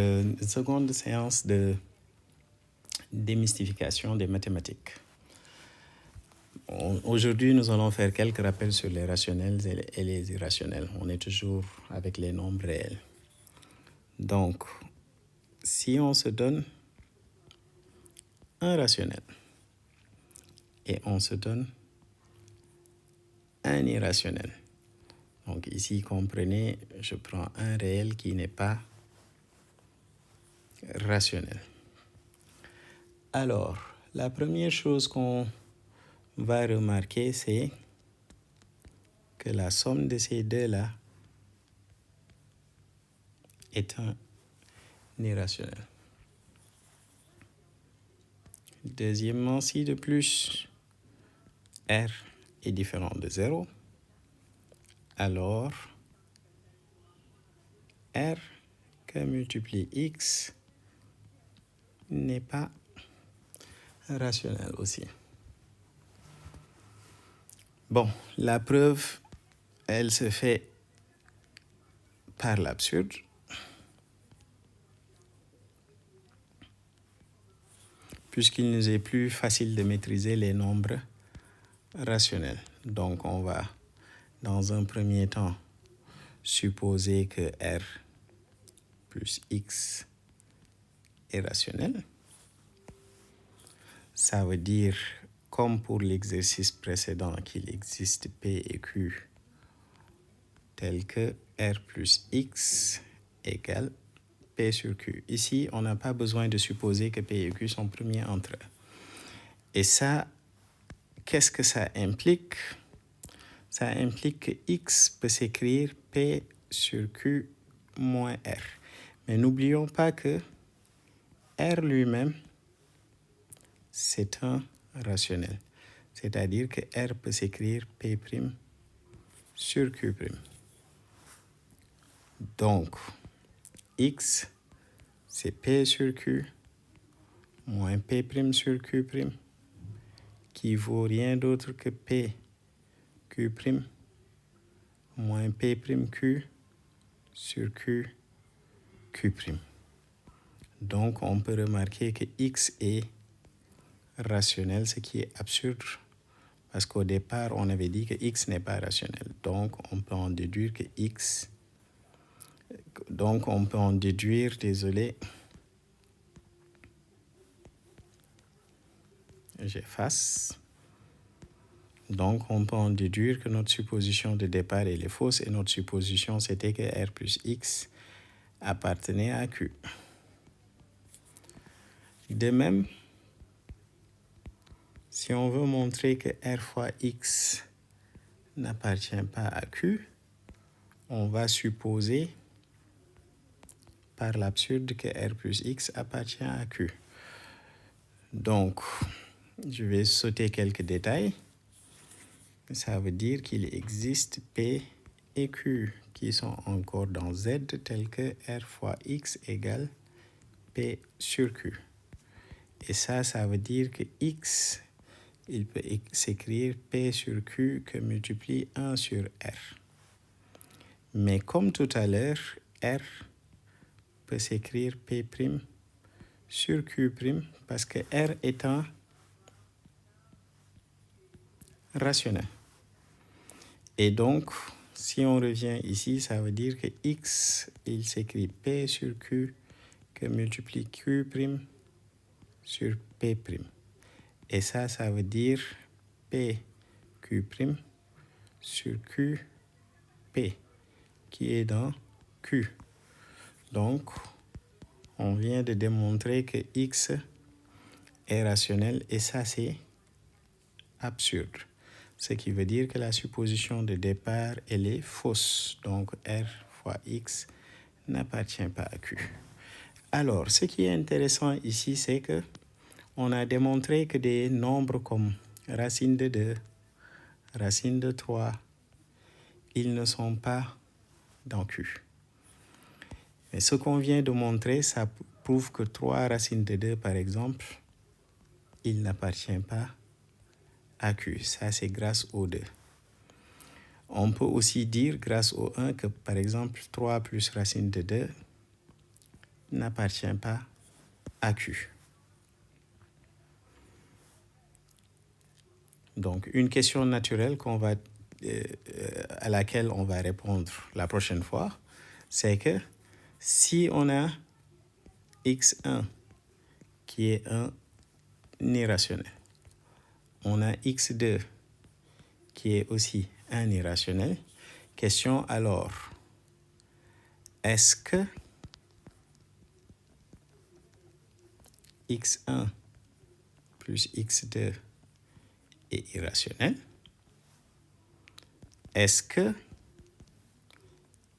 Une seconde séance de démystification des mathématiques. Aujourd'hui, nous allons faire quelques rappels sur les rationnels et les irrationnels. On est toujours avec les nombres réels. Donc, si on se donne un rationnel et on se donne un irrationnel. Donc ici, comprenez, je prends un réel qui n'est pas rationnel. Alors, la première chose qu'on va remarquer, c'est que la somme de ces deux-là est un irrationnel. Deuxièmement, si de plus R est différent de 0, alors R que multiplie X n'est pas rationnel aussi. Bon, la preuve, elle se fait par l'absurde. Puisqu'il nous est plus facile de maîtriser les nombres rationnels. Donc, on va, dans un premier temps, supposer que R plus X est rationnel. Ça veut dire, comme pour l'exercice précédent, qu'il existe P et Q tel que R plus X égale P sur Q. Ici, on n'a pas besoin de supposer que P et Q sont premiers entre eux. Et ça, qu'est-ce que ça implique? Ça implique que X peut s'écrire P sur Q moins R. Mais n'oublions pas que R lui-même, c'est un rationnel. C'est-à-dire que R peut s'écrire P' sur Q'. Donc, X, c'est P sur Q moins P' sur Q', qui vaut rien d'autre que P Q' moins P'Q sur Q'. Donc, on peut remarquer que X est rationnel, ce qui est absurde, parce qu'au départ, on avait dit que X n'est pas rationnel. Donc, on peut en déduire que X... Donc, on peut en déduire, j'efface. Donc, on peut en déduire que notre supposition de départ elle est fausse et notre supposition c'était que R plus X appartenait à Q. De même, si on veut montrer que R fois X n'appartient pas à Q, on va supposer par l'absurde que R plus X appartient à Q. Donc, je vais sauter quelques détails. Ça veut dire qu'il existe P et Q qui sont encore dans Z tel que R fois X égale P sur Q. Et ça veut dire que X, il peut s'écrire P sur Q que multiplie 1 sur R. Mais comme tout à l'heure, R peut s'écrire P' sur Q' parce que R est un rationnel. Et donc, si on revient ici, ça veut dire que X, il s'écrit P sur Q que multiplie Q' sur P'. Et ça veut dire P Q' sur Q P qui est dans Q. Donc, on vient de démontrer que X est rationnel et ça c'est absurde. Ce qui veut dire que la supposition de départ elle est fausse. Donc, R fois X n'appartient pas à Q. Alors, ce qui est intéressant ici, c'est que on a démontré que des nombres comme racine de 2, racine de 3, ils ne sont pas dans Q. Mais ce qu'on vient de montrer, ça prouve que 3 racines de 2, par exemple, il n'appartient pas à Q. Ça, c'est grâce au 2. On peut aussi dire, grâce au 1, que par exemple, 3 plus racine de 2 n'appartient pas à Q. Donc, une question naturelle à laquelle on va répondre la prochaine fois, c'est que si on a x1 qui est un irrationnel, on a x2 qui est aussi un irrationnel, question alors, est-ce que x1 plus x2 est irrationnel? Est-ce que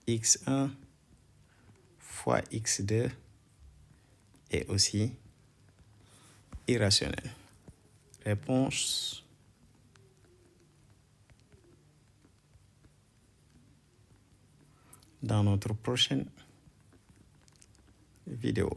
x1 fois x2 est aussi irrationnel? Réponse dans notre prochaine vidéo.